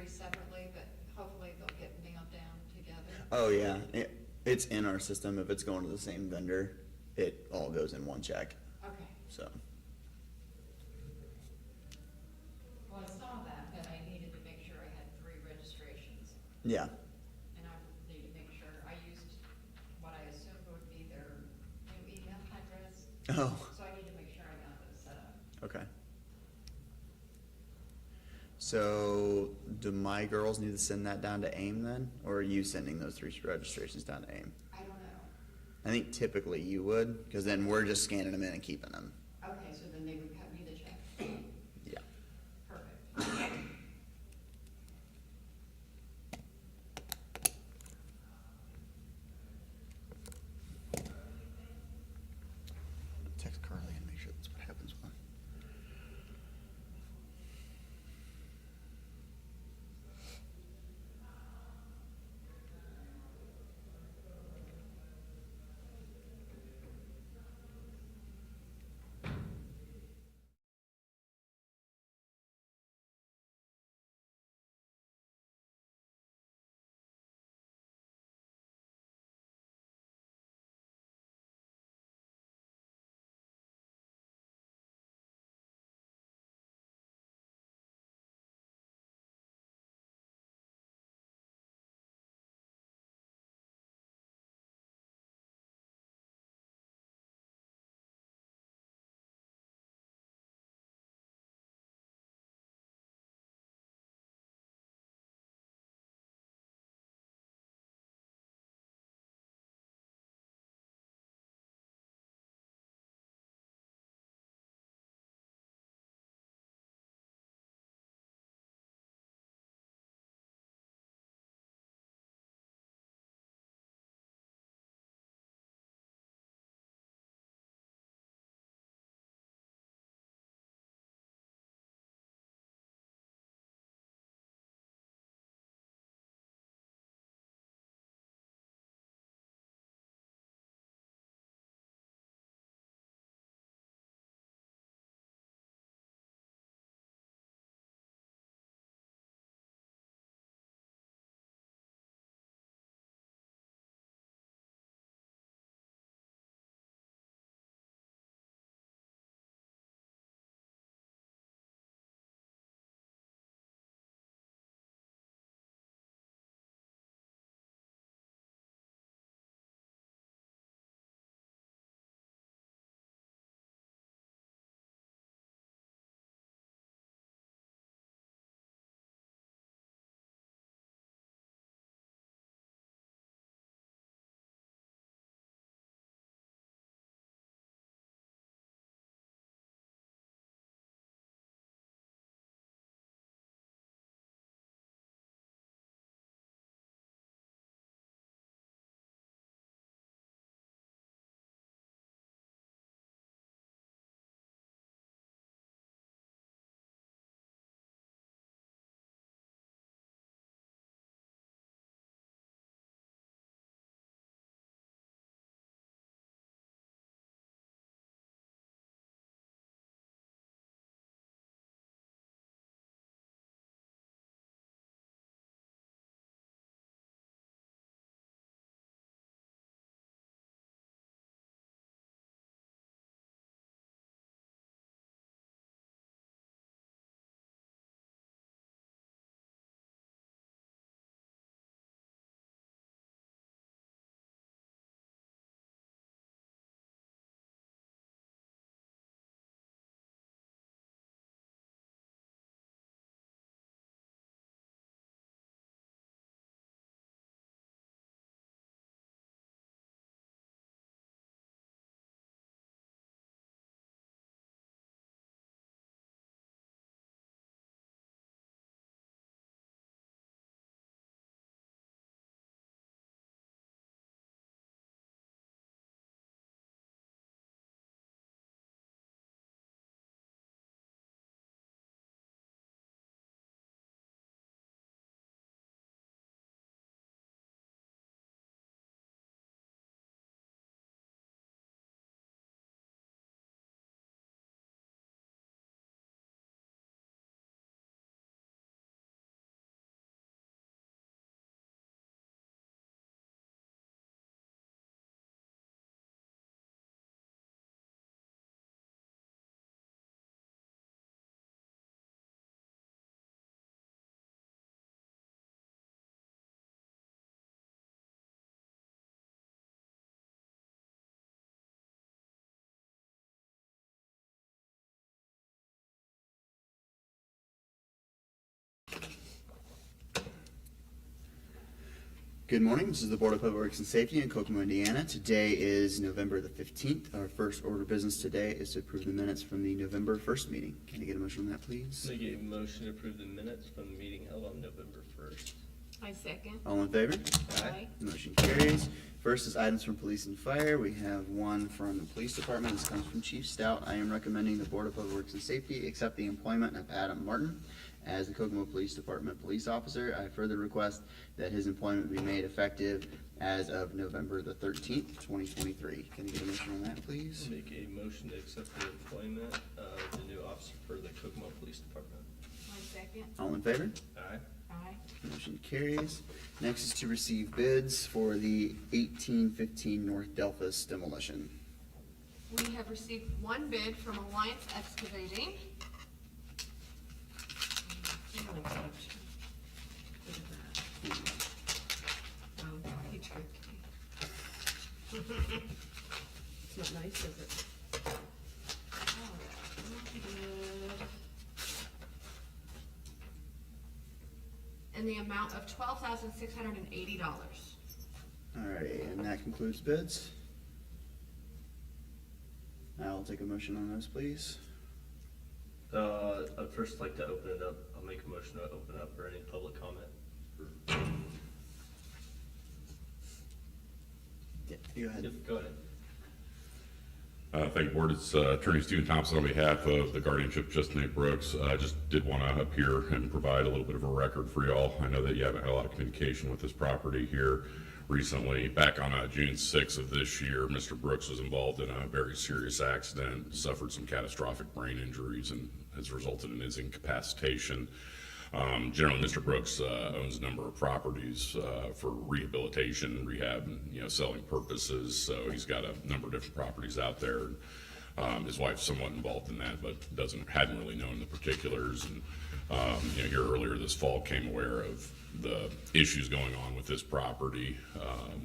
three separately, but hopefully they'll get nailed down together. Oh, yeah, it's in our system. If it's going to the same vendor, it all goes in one check, Okay. so. Well, I saw that, but I needed to make sure I had three registrations. Yeah, And I need to make sure I used what I assumed would be their new email address. oh, So I need to make sure I got those set up. okay. So, do my girls need to send that down to AIM then, or are you sending those three registrations down to AIM? I don't know. I think typically you would, because then we're just scanning them in and keeping them. Okay, so then they would cut me the check. Yeah. Perfect. Text Carly and make sure that's what happens with them. Good morning. This is the Board of Public Works and Safety in Kokomo, Indiana. Today is November the 15th. Our first order of business today is to approve the minutes from the November 1st meeting. Can I get a motion on that, please? Make a motion to approve the minutes from the meeting held on November 1st. I second. All in favor? Aye. Motion carries. First is items from police and fire. We have one from the police department. This comes from Chief Stout. I am recommending the Board of Public Works and Safety accept the employment of Adam Martin as the Kokomo Police Department police officer. I further request that his employment be made effective as of November the 13th, 2023. Can I get a motion on that, please? Make a motion to accept the employment of the new officer for the Kokomo Police Department. I second. All in favor? Aye. Aye. Motion carries. Next is to receive bids for the 1815 North Delphus demolition. We have received one bid from Alliance Excavating. Oh, he tricked me. It's not nice, is it? In the amount of $12,680. Alrighty, and that concludes bids. I'll take a motion on those, please. I'd first like to open it up. I'll make a motion to open up for any public comment. Yeah, go ahead. Yep, go ahead. Thank you, Board. It's Attorney Stephen Thompson on behalf of the guardianship Justin A. Brooks. I just did want to appear and provide a little bit of a record for y'all. I know that you haven't had a lot of communication with this property here recently. Back on June 6th of this year, Mr. Brooks was involved in a very serious accident, suffered some catastrophic brain injuries, and has resulted in his incapacitation. Generally, Mr. Brooks owns a number of properties for rehabilitation, rehab, and selling purposes. So he's got a number of different properties out there. His wife's somewhat involved in that, but hadn't really known the particulars. And here earlier this fall, came aware of the issues going on with this property,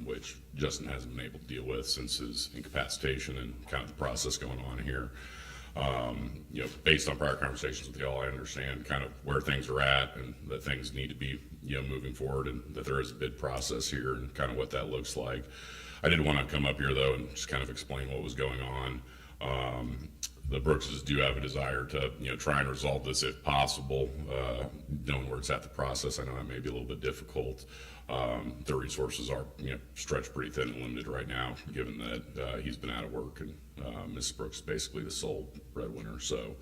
which Justin hasn't been able to deal with since his incapacitation and kind of the process going on here. Based on prior conversations with y'all, I understand kind of where things are at and that things need to be, moving forward, and that there is a bid process here and kind of what that looks like. I did want to come up here though and just kind of explain what was going on. The Brookses do have a desire to, try and resolve this if possible, knowing where it's at the process. I know that may be a little bit difficult. The resources are, stretched pretty thin and limited right now, given that he's been out of work and Mrs. Brooks is basically the sole breadwinner. So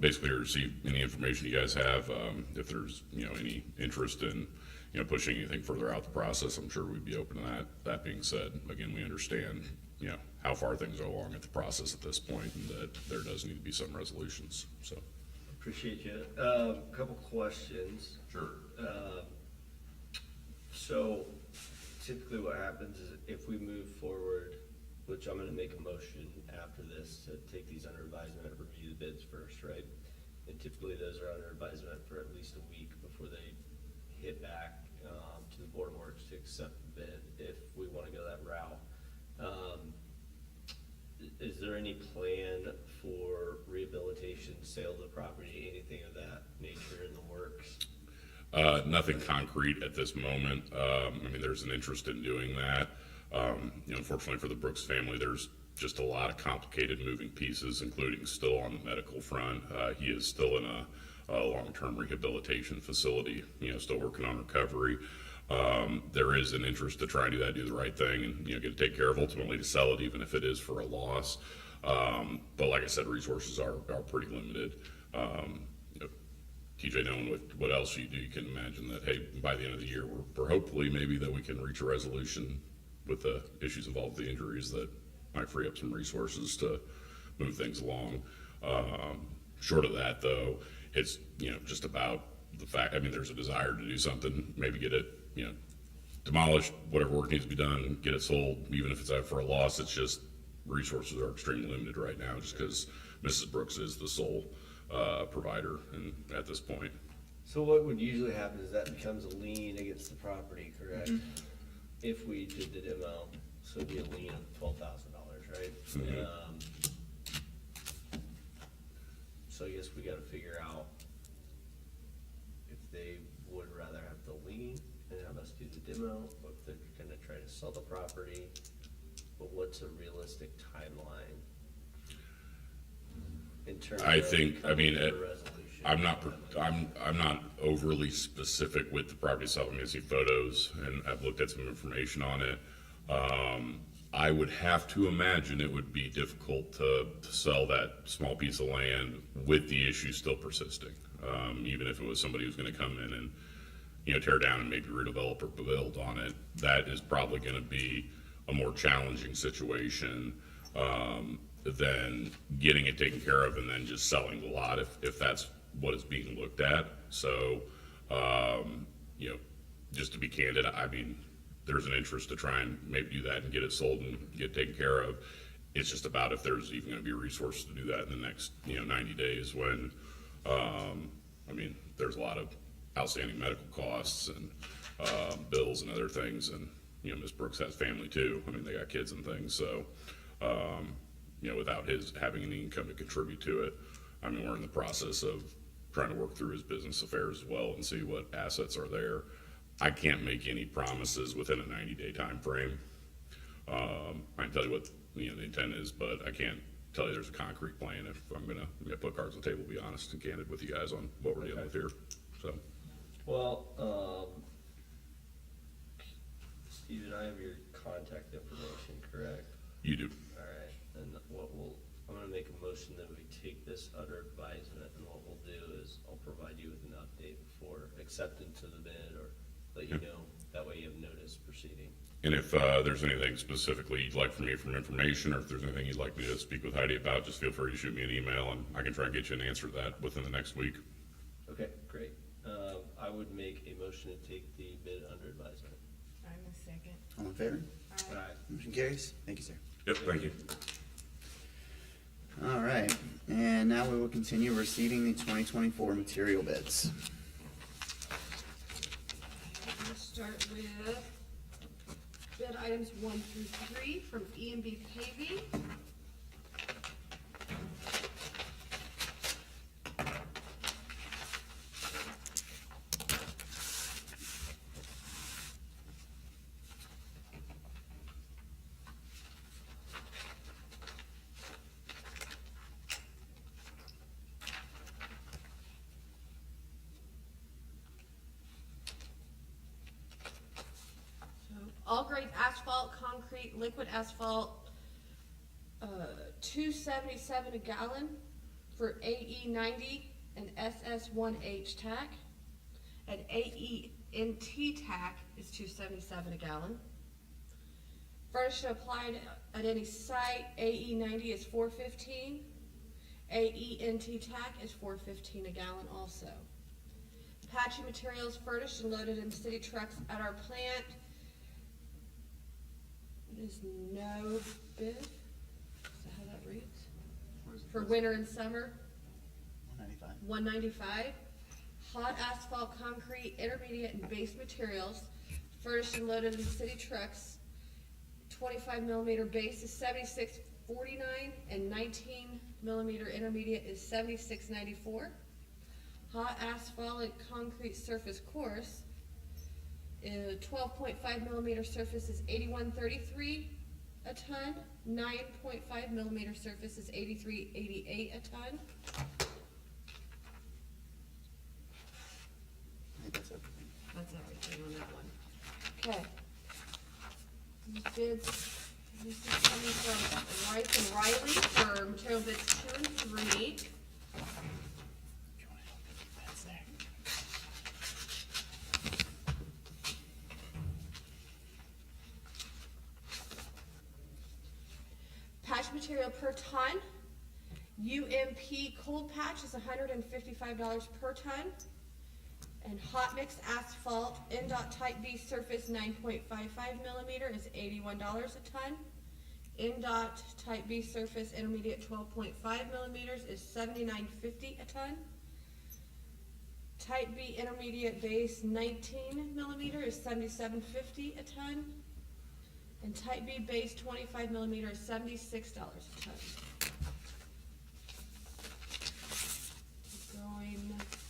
basically, to receive any information you guys have, if there's any interest in pushing anything further out the process, I'm sure we'd be open to that. That being said, again, we understand how far things are along at the process at this point, and that there does need to be some resolutions. So Appreciate you. Couple questions. sure. So typically what happens is if we move forward, which I'm gonna make a motion after this to take these under advisement and review the bids first, right? And typically those are under advisement for at least a week before they hit back to the Board of Works to accept the bid if we wanna go that route. Is there any plan for rehabilitation, sale of the property, anything of that nature in the works? Nothing concrete at this moment. There's an interest in doing that. Unfortunately for the Brooks family, there's just a lot of complicated moving pieces, including still on the medical front. He is still in a long-term rehabilitation facility, still working on recovery. There is an interest to try and do that, do the right thing, and get it taken care of, ultimately to sell it, even if it is for a loss. But like I said, resources are pretty limited. TJ, knowing what else you do, you can imagine that, hey, by the end of the year, we're hopefully maybe that we can reach a resolution with the issues involved with the injuries that might free up some resources to move things along. Short of that, though, it's, just about the fact, there's a desire to do something, maybe get it, demolished, whatever work needs to be done, get it sold, even if it's out for a loss. It's just resources are extremely limited right now, just because Mrs. Brooks is the sole provider and at this point. So what would usually happen is that becomes a lien against the property, correct? Mm-hmm. If we did the demo, so it'd be a lien of $12,000, right? Mhm. So I guess we gotta figure out if they would rather have the lien and have us do the demo, or if they're gonna try to sell the property, but what's a realistic timeline? In terms I of think, I coming mean, to a resolution? I'm not overly specific with the property itself. I mean, I see photos and I've looked at some information on it. I would have to imagine it would be difficult to sell that small piece of land with the issue still persisting. Even if it was somebody who's gonna come in and, you know, tear down and maybe redevelop or build on it, that is probably gonna be a more challenging situation, than getting it taken care of and then just selling the lot if that's what is being looked at. So, you know, just to be candid, I mean, there's an interest to try and maybe do that and get it sold and get it taken care of. It's just about if there's even gonna be resources to do that in the next, 90 days when, I mean, there's a lot of outstanding medical costs and, bills and other things. And, Ms. Brooks has family too. I mean, they got kids and things. So, without his having any income to contribute to it, I mean, we're in the process of trying to work through his business affairs as well and see what assets are there. I can't make any promises within a 90-day time frame. I can tell you what the intent is, but I can't tell you there's a concrete plan if I'm gonna put cards on the table, be honest and candid with you guys on what we're dealing with here. So, Well, Steven, I have your contact information, correct? you do. Alright, and I'm gonna make a motion that we take this under advisement, and what we'll do is I'll provide you with an update before acceptance of the bid, or let you know, that way you have notice proceeding. And if there's anything specifically you'd like from me from information, or if there's anything you'd like me to speak with Heidi about, just feel free to shoot me an email and I can try and get you an answer to that within the next week. Okay, great. I would make a motion to take the bid under advisement. I'm a second. All in favor? Alright. Motion carries. Thank you, sir. Yep, thank you. All right, and now we will continue receiving the 2024 material bids. We'll start with bid items 1 through 3 from E&B Paving. All grade asphalt, concrete, liquid asphalt, $2.77 a gallon for AE 90 and SS1H tack. And AENT tack is $2.77 a gallon. Furnish and applied at any site, AE 90 is $4.15. AENT tack is $4.15 a gallon also. Patching materials furnished and loaded in city trucks at our plant is no bid. Is that how that reads? For winter and summer, 195. $195. Hot asphalt, concrete, intermediate and base materials furnished and loaded in city trucks. 25 millimeter base is $76.49 and 19 millimeter intermediate is $76.94. Hot asphalt and concrete surface course, 12.5 millimeter surface is $81.33 a ton. 9.5 millimeter surface is $83.88 a ton. I think that's everything. That's everything on that one. Okay. Bids, this is coming from Rice and Riley for material bids 2 and 3. If you want to help me, that's there. Patch material per ton. UMP cold patch is $155 per ton. And hot mix asphalt NDOT type B surface 9.55 millimeter is $81 a ton. NDOT type B surface intermediate 12.5 millimeters is $79.50 a ton. Type B intermediate base 19 millimeter is $77.50 a ton. And type B base 25 millimeter is $76 a ton.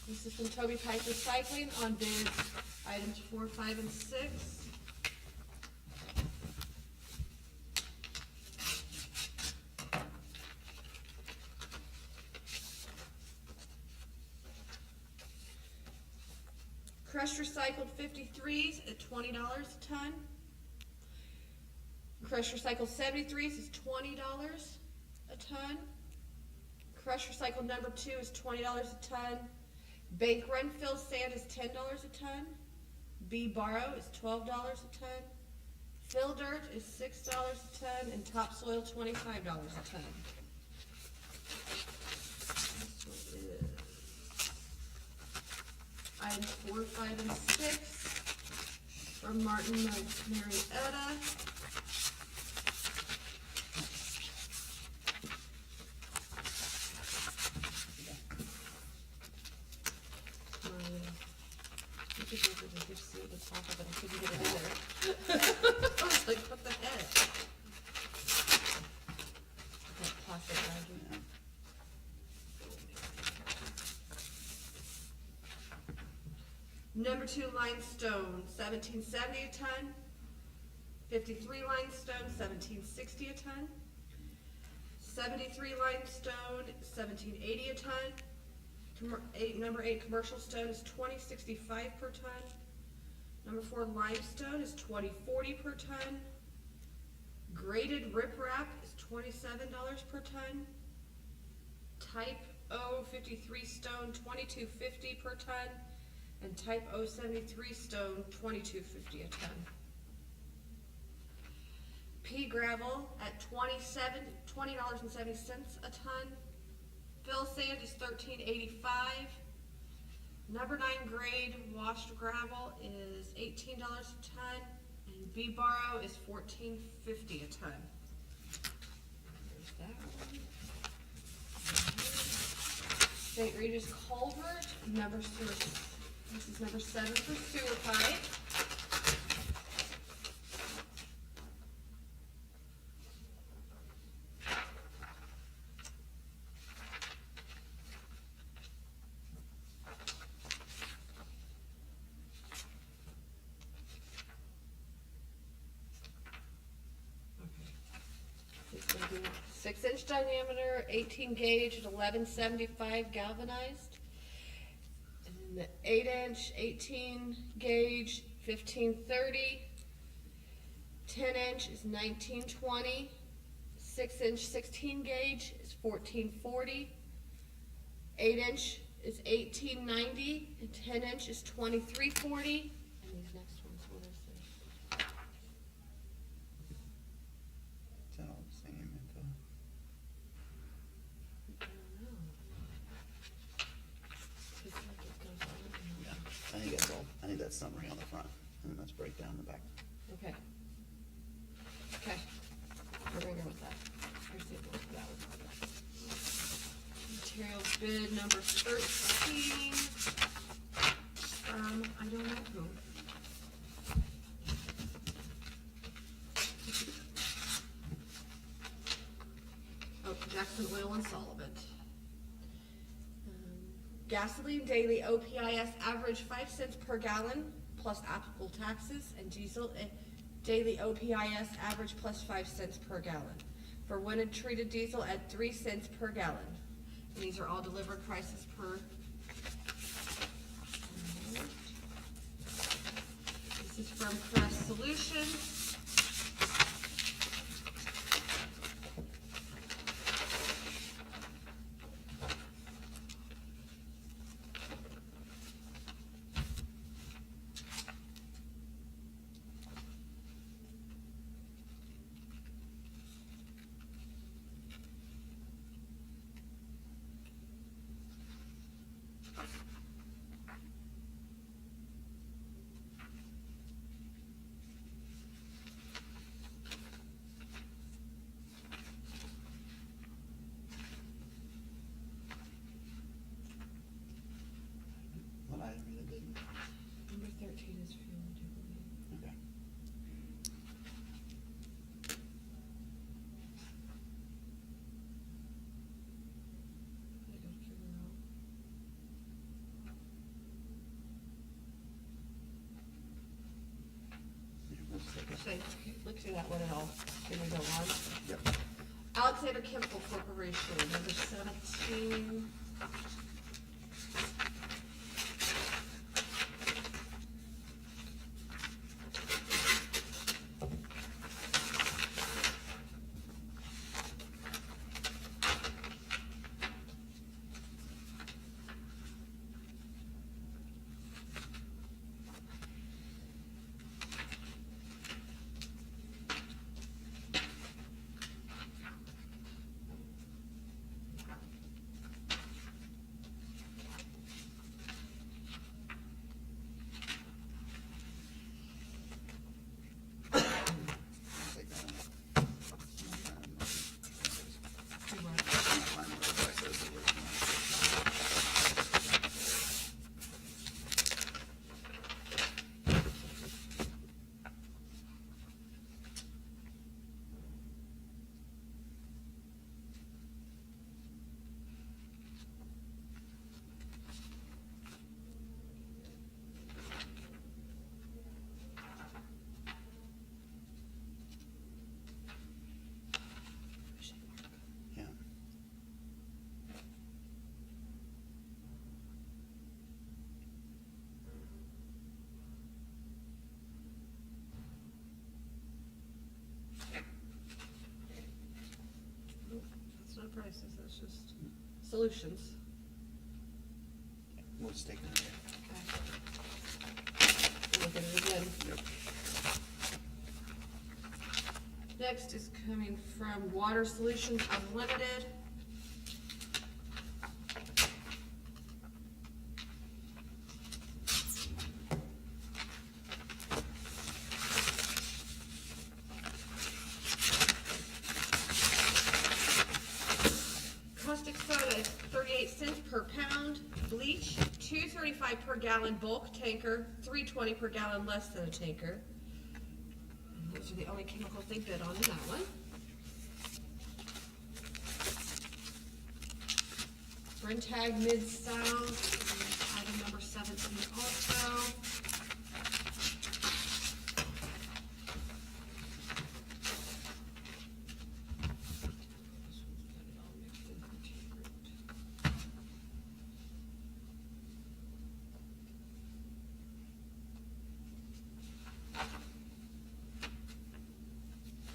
This is from Toby Pipe Recycling on bids Items 4, 5, and 6. Crushed recycled 53s at $20 a ton. Crushed recycled 73s is $20 a ton. Crushed recycled number 2 is $20 a ton. Bank run fill sand is $10 a ton. B borrow is $12 a ton. Fill dirt is $6 a ton, and topsoil $25 a ton. This one is items 4, 5, and 6 from Martin Marietta. I could see the top of it, I couldn't get it in there. I was like, what the heck? That plastic bag. Number 2 limestone, $17.70 a ton. 53 limestone, $17.60 a ton. 73 limestone, $17.80 a ton. Number 8 commercial stone is $20.65 per ton. Number 4 limestone is $20.40 per ton. Graded riprap is $27 per ton. Type O 53 stone $22.50 per ton, and type O 73 stone $22.50 a ton. Pea gravel at $20.70 a ton. Fill sand is $13.85. Number 9 grade washed gravel is $18 a ton, and B borrow is $14.50 a ton. There's that one. St. Regis culvert, this is number 7 for sewer pipe. It's gonna be 6-inch diameter, 18 gauge at 1175 galvanized. And then the 8-inch, 18 gauge, 1530. 10-inch is 1920. 6-inch, 16 gauge is 1440. 8-inch is 1890, and 10-inch is 2340. And these next ones, what is this? Is that all the same info? I don't know. It's like it goes on and on. I think that's all. I think that's summary on the front, and let's break down the back. Okay. Okay. We're gonna go with that. Here's the invoice for that one. Materials bid number 13. I don't know who. Oh, Jackson Oil and Sullivan. Gasoline daily OPIS average 5 cents per gallon plus applicable taxes, and diesel daily OPIS average plus 5 cents per gallon. For winter treated diesel at 3 cents per gallon. And these are all delivered prices per. This is from Crest Solutions. Okay, look through that one and I'll, can we go on? Yep. Alexander Chemical Corporation, number 17. Take that one. Find where it says the original. Yeah. That's not prices, that's just solutions. We'll just take it. Look at it again. Yep. Next is coming from Water Solutions Unlimited. Caustic soda is 38 cents per pound. Bleach, $2.35 per gallon bulk tanker, $3.20 per gallon less than a tanker. And those are the only chemicals they bid on in that one. Brentag Mid-South, item number 17 also.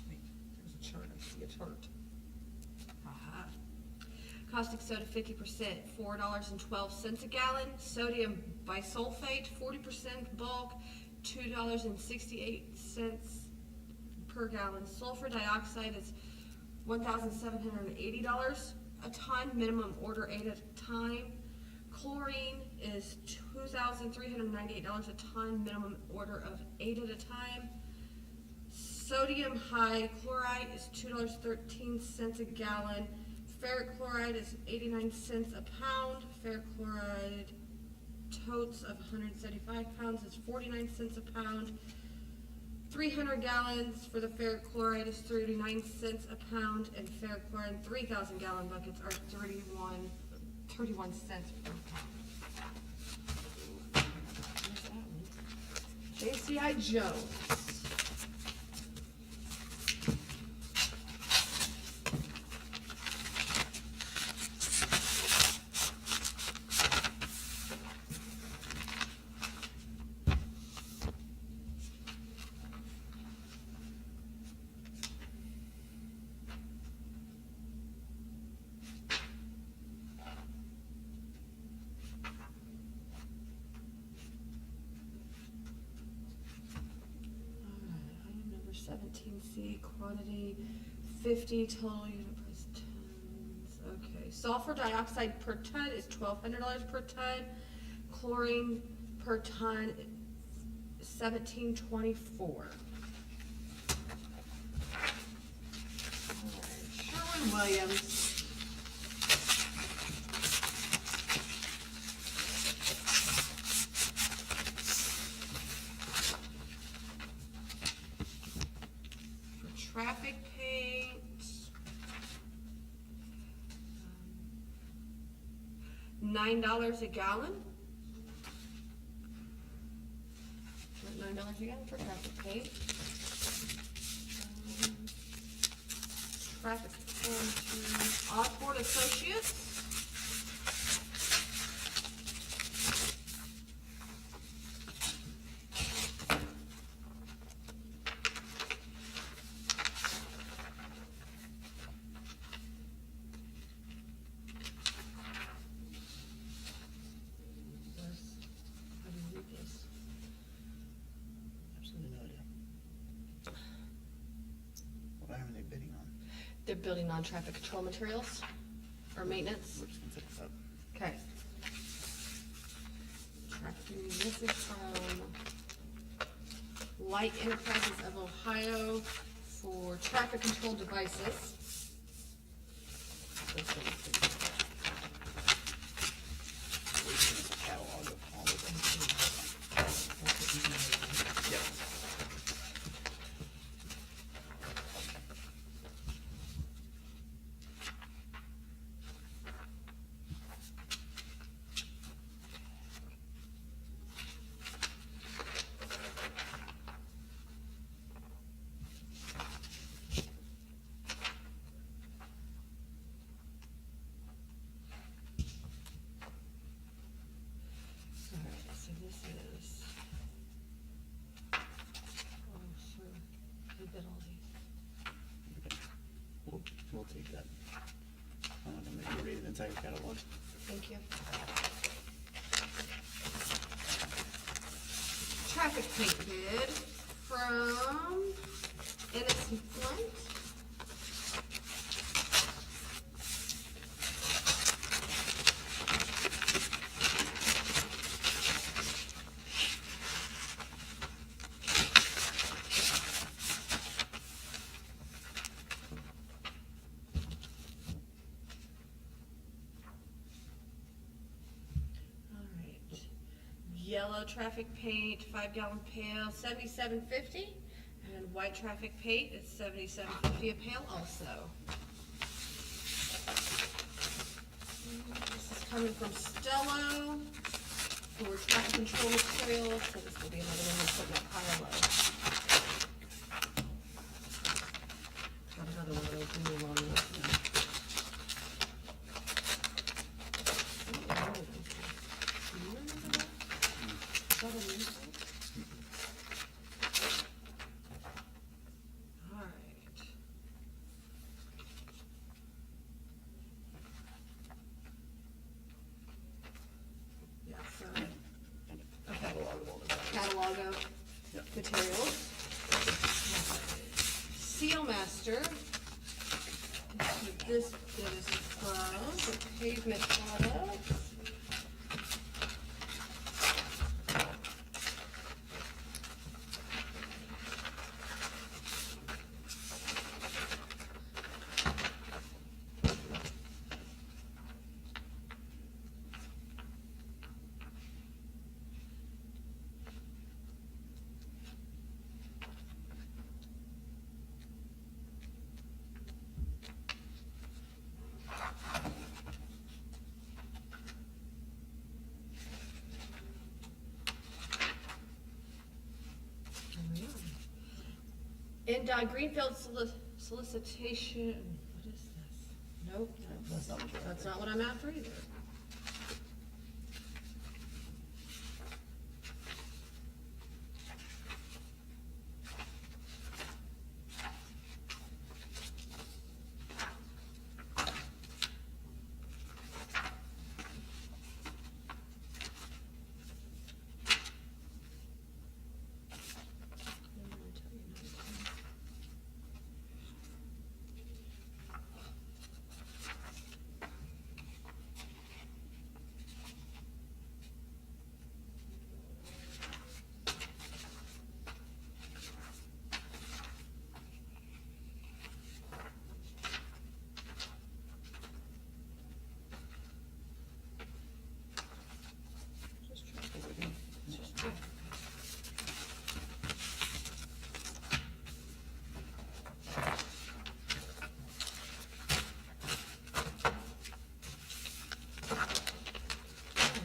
Wait, there's a chart, I see a chart. Aha. Caustic soda 50%, $4.12 a gallon. Sodium bisulfate, 40% bulk, $2.68 per gallon. Sulfur dioxide is $1,780 a ton, minimum order 8 at a time. Chlorine is $2,398 a ton, minimum order of 8 at a time. Sodium hydrochloride is $2.13 a gallon. Ferric chloride is 89 cents a pound. Ferric chloride totes of 175 pounds is 49 cents a pound. 300 gallons for the ferric chloride is 39 cents a pound, and ferric chloride 3,000 gallon buckets are 31 cents per pound. Where's that one? JCI Jones. Item number 17C, quantity 50, total unit price tons. Okay, sulfur dioxide per ton is $1,200 per ton. Chlorine per ton, $1,724. Sherwin-Williams. For traffic paint, $9 a gallon. $9 a gallon for traffic paint. traffic into Osborne Associates. How do you read this? Absolutely no idea. What item are they bidding on? They're building on traffic control materials or maintenance. We're just gonna take this up. Okay. Tracking, this is from Light Enterprises of Ohio for traffic control devices. This one's the- Catalog of all of them. Yep. Alright, so this is. Oh, sure, we did all these. Okay. We'll take that. I'm not gonna make you read the entire catalog. Thank you. Traffic paint bid from Ennis and Flint. Alright, yellow traffic paint, 5-gallon pail, $77.50, and white traffic paint is $77.50 a pail also. This is coming from Stello for traffic control materials, so this will be another one we'll put in that pile of. Got another one of those to move on with. Do you remember that? Is that a new thing? Alright. Yeah, so, okay, Catalog of all the products. catalog of Yep. materials. Seal Master. This bid is from the pavement products. And Greenfield solicitation, what is this? Nope, That's not what you're that's after. not what I'm after either.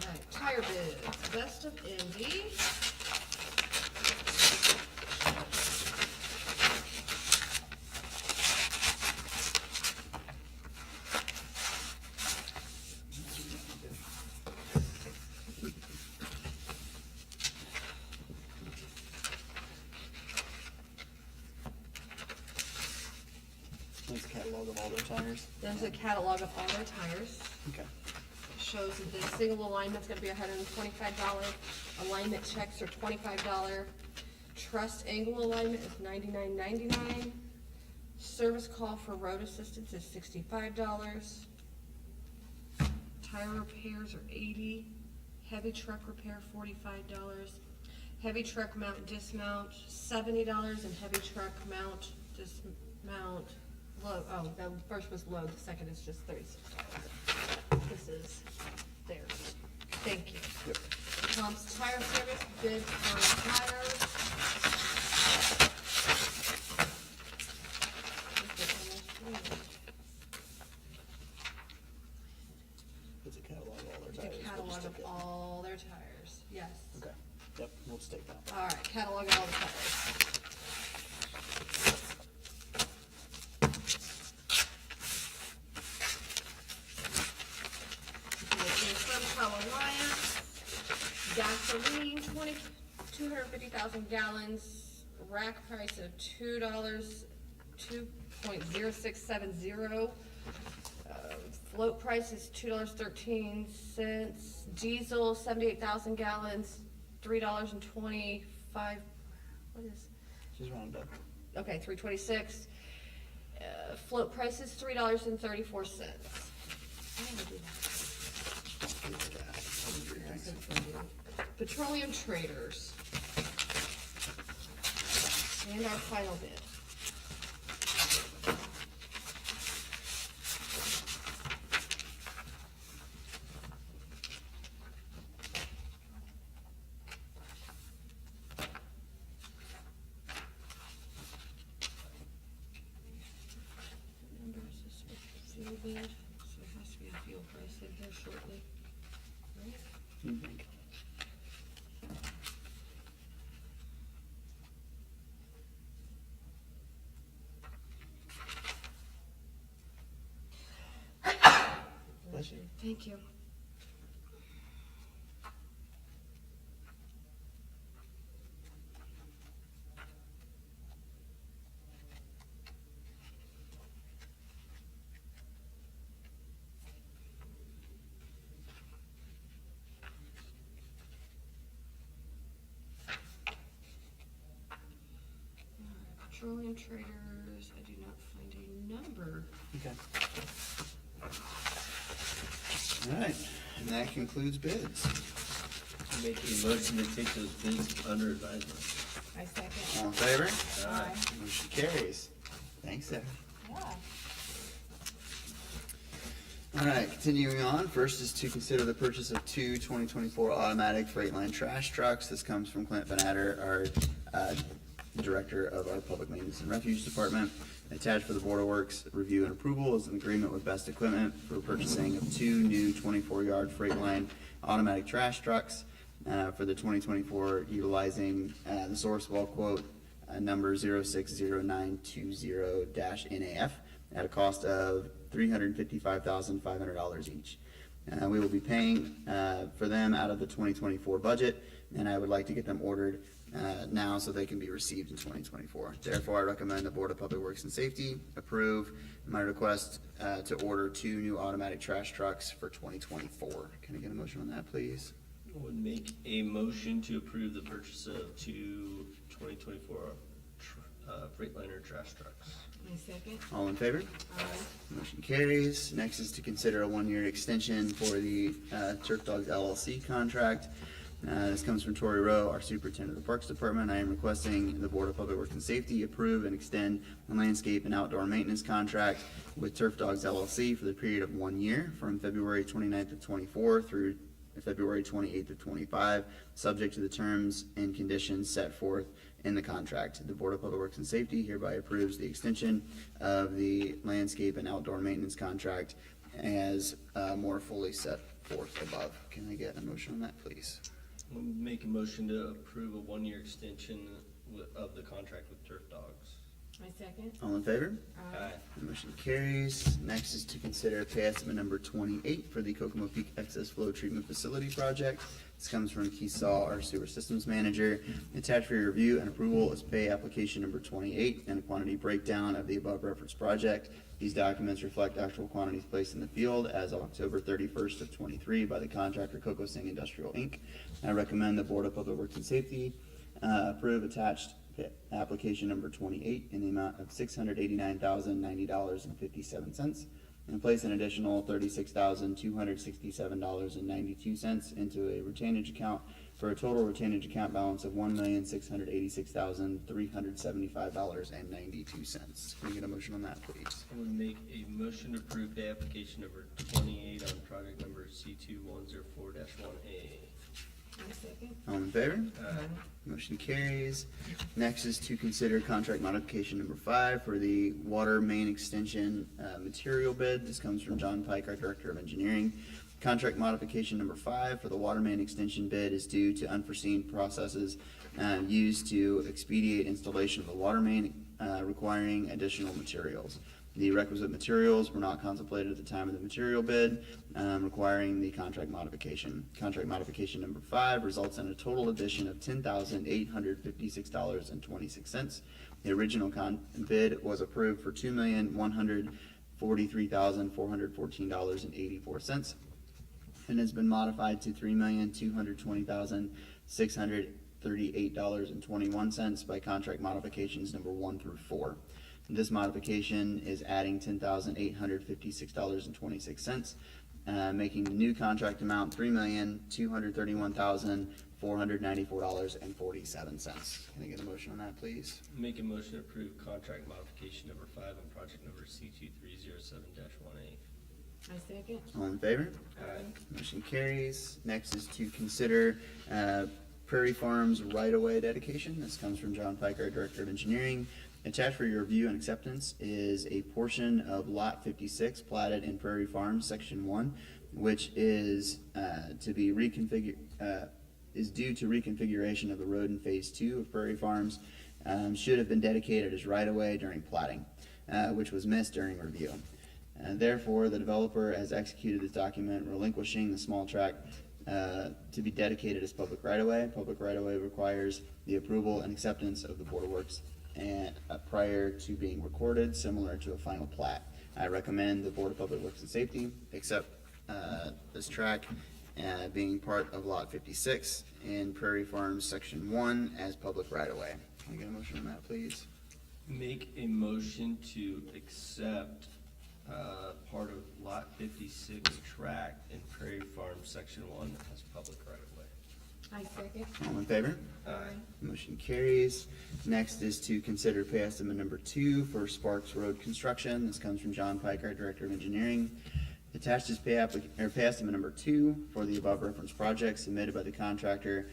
Alright, tire bids, Best of Indy. tires? There's a catalog of all their tires. Okay. Shows that the single alignment's gonna be $125, alignment checks are $25, truss angle alignment is $99.99, service call for road assistance is $65, tire repairs are $80, heavy truck repair $45, heavy truck mount and dismount $70, and heavy truck mount dismount load, oh, the first was load, the second is just $36. This is theirs. Thank you. Yep. Tom's Tire Service, bid on tires. It's a catalog of all their The tires. We'll just catalog take of it. all their tires, yes. Okay, yep, we'll just take that. All right, catalog of all the tires. Okay, from Alliance, gasoline, 250,000 gallons, rack price of $2, 2.0670. Float price is $2.13. Diesel, 78,000 gallons, $3.25. What is? Just round up. Okay, $3.26. Float price is $3.34. Petroleum Traders. And our final bid. Numbers is fuel bid, so it has to be a fuel price in here shortly. Right? You think? Bless you. Thank you. Petroleum Traders, I do not find a number. Okay. All right, and that concludes bids. Making a motion to take those bids under advisement. I second. All in favor? Aye. Motion carries. Thanks, Sarah. Yeah. All right, continuing on. First is to consider the purchase of two 2024 automatic Freightliner trash trucks. This comes from Clint Van Adder, our Director of our Public Maintenance and Refuge Department. Attached for the Board of Works review and approval is an agreement with Best Equipment for purchasing of two new 24-yard Freightliner automatic trash trucks for the 2024, utilizing the Sourcewell quote number 060920-NAF at a cost of $355,500 each. We will be paying for them out of the 2024 budget, and I would like to get them ordered now so they can be received in 2024. Therefore, I recommend the Board of Public Works and Safety approve my request to order two new automatic trash trucks for 2024. Can I get a motion on that, please? I would make a motion to approve the purchase of two 2024 Freightliner trash trucks. I second. All in favor? Aye. Motion carries. Next is to consider a one-year extension for the Turf Dogs LLC contract. This comes from Tori Rowe, our Superintendent of the Parks Department. I am requesting the Board of Public Works and Safety approve and extend the landscape and outdoor maintenance contract with Turf Dogs LLC for the period of 1 year from February 29th of 24 through February 28th of 25, subject to the terms and conditions set forth in the contract. The Board of Public Works and Safety hereby approves the extension of the landscape and outdoor maintenance contract as more fully set forth above. Can I get a motion on that, please? I would make a motion to approve a 1-year extension of the contract with Turf Dogs. I second. All in favor? Aye. The motion carries. Next is to consider pay estimate number 28 for the Kokomo Peak Excess Flow Treatment Facility Project. This comes from Keysall, our sewer systems manager. Attached for your review and approval is pay application number 28 and a quantity breakdown of the above referenced project. These documents reflect actual quantities placed in the field as of October 31st of 23 by the contractor Coco Singh Industrial Inc. I recommend the Board of Public Works and Safety approve attached application number 28 in the amount of $689,090.57 and place an additional $36,267.92 into a retainage account for a total retainage account balance of $1,686,375.92. Can we get a motion on that, please? I would make a motion to approve pay application number 28 on project number C2104-1A. I second. All in favor? Aye. Motion carries. Next is to consider contract modification number 5 for the water main extension material bid. This comes from John Pike, our Director of Engineering. Contract modification number 5 for the water main extension bid is due to unforeseen processes used to expedite installation of the water main, requiring additional materials. The requisite materials were not contemplated at the time of the material bid, requiring the contract modification. Contract modification number 5 results in a total addition of $10,856.26. The original bid was approved for $2,143,414.84 and has been modified to $3,220,638.21 by contract modifications number 1 through 4. This modification is adding $10,856.26, making the new contract amount $3,231,494.47. Can I get a motion on that, please? Make a motion to approve contract modification number 5 on project number C2307-1A. I second. All in favor? Aye. Motion carries. Next is to consider Prairie Farms right-of-way dedication. This comes from John Pike, our Director of Engineering. Attached for your review and acceptance is a portion of Lot 56 platted in Prairie Farms, Section 1, which is to be reconfigured, is due to reconfiguration of the road in Phase 2 of Prairie Farms, should have been dedicated as right-of-way during platting, which was missed during review. Therefore, the developer has executed this document relinquishing the small tract to be dedicated as public right-of-way. Public right-of-way requires the approval and acceptance of the Board of Works and prior to being recorded, similar to a final plat. I recommend the Board of Public Works and Safety accept this tract being part of Lot 56 in Prairie Farms Section 1 as public right-of-way. Can I get a motion on that, please? Make a motion to accept part of Lot 56 tract in Prairie Farm Section 1 as public right-of-way. I second. All in favor? Aye. Motion carries. Next is to consider pay estimate number 2 for Sparks Road construction. This comes from John Pike, our Director of Engineering. Attached is pay estimate number 2 for the above referenced project submitted by the contractor,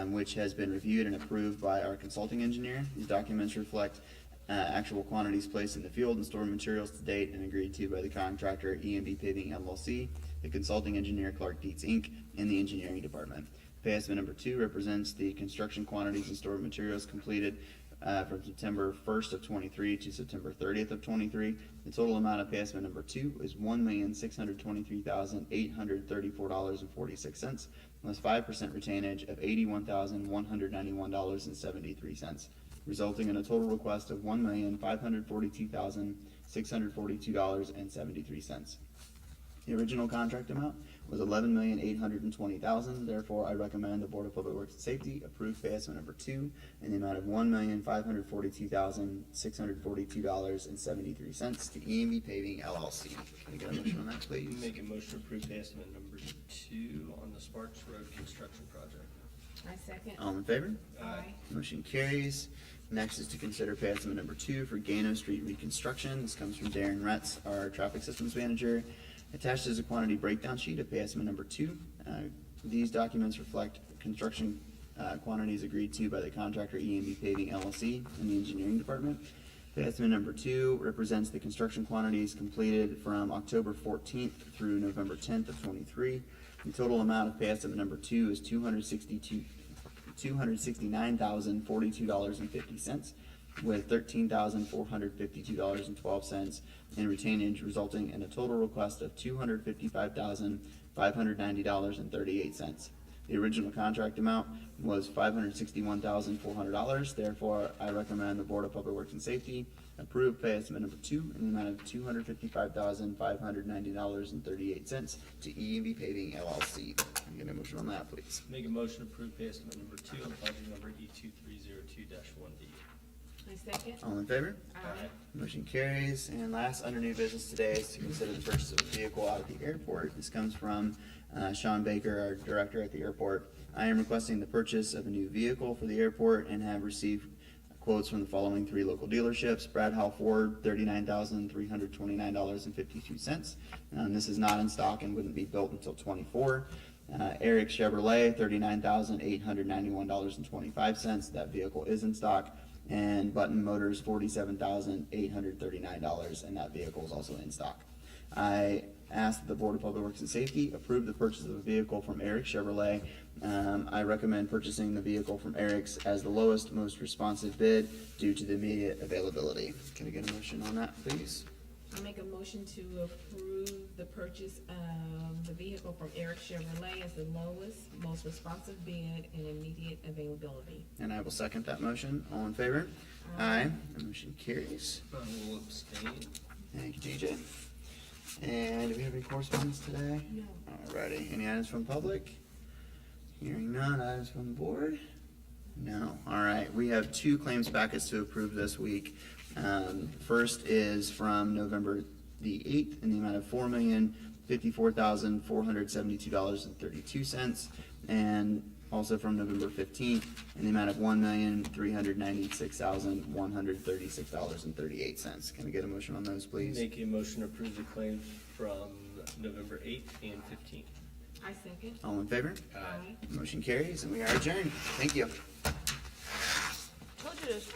which has been reviewed and approved by our consulting engineer. These documents reflect actual quantities placed in the field and stored materials to date and agreed to by the contractor EMB Paving LLC, the consulting engineer Clark Dietz Inc., and the engineering department. Pay estimate number 2 represents the construction quantities and stored materials completed from September 1st of 23 to September 30th of 23. The total amount of pay estimate number 2 is $1,623,834.46, plus 5% retainage of $81,191.73, resulting in a total request of $1,542,642.73. The original contract amount was $11,820,000. Therefore, I recommend the Board of Public Works and Safety approve pay estimate number 2 in the amount of $1,542,642.73 to EMB Paving LLC. Can I get a motion on that, please? Make a motion to approve pay estimate number 2 on the Sparks Road construction project. I second. All in favor? Aye. Motion carries. Next is to consider pay estimate number 2 for Gano Street reconstruction. This comes from Darren Retz, our traffic systems manager. Attached is a quantity breakdown sheet of pay estimate number 2. These documents reflect construction quantities agreed to by the contractor EMB Paving LLC and the engineering department. Pay estimate number 2 represents the construction quantities completed from October 14th through November 10th of 23. The total amount of pay estimate number 2 is $269,042.50. with $13,452.12 in retainage, resulting in a total request of $255,590.38. The original contract amount was $561,400. Therefore, I recommend the Board of Public Works and Safety approve pay estimate number 2 in the amount of $255,590.38 to E&B Paving LLC. Can I get a motion on that, please? Make a motion to approve pay estimate number 2 on project number E2302-1D. I second. All in favor? Aye. Motion carries. And last, under new business today is to consider the purchase of a vehicle out of the airport. This comes from Sean Baker, our director at the airport. I am requesting the purchase of a new vehicle for the airport and have received quotes from the following 3 local dealerships. Brad Hall Ford, $39,329.52. This is not in stock and wouldn't be built until '24. Eric Chevrolet, $39,891.25. That vehicle is in stock. And Button Motors, $47,839, and that vehicle is also in stock. I ask that the Board of Public Works and Safety approve the purchase of a vehicle from Eric Chevrolet. I recommend purchasing the vehicle from Eric's as the lowest, most responsive bid due to the immediate availability. Can I get a motion on that, please? I make a motion to approve the purchase of the vehicle from Eric Chevrolet as the lowest, most responsive bid and immediate availability. And I will second that motion. All in favor? Aye. The motion carries. I will abstain. Thank you, TJ. And do we have any correspondence today? No. Alrighty, any items from public? Hearing none, items from the board? No, alright, we have 2 claims packets to approve this week. First is from November the 8th in the amount of $4,054,472.32, and also from November 15th in the amount of $1,396,136.38. Can I get a motion on those, please? Make a motion to approve the claims from November 8th and 15th. I second. All in favor? Aye. Motion carries, and we are adjourned. Thank you. Told you this.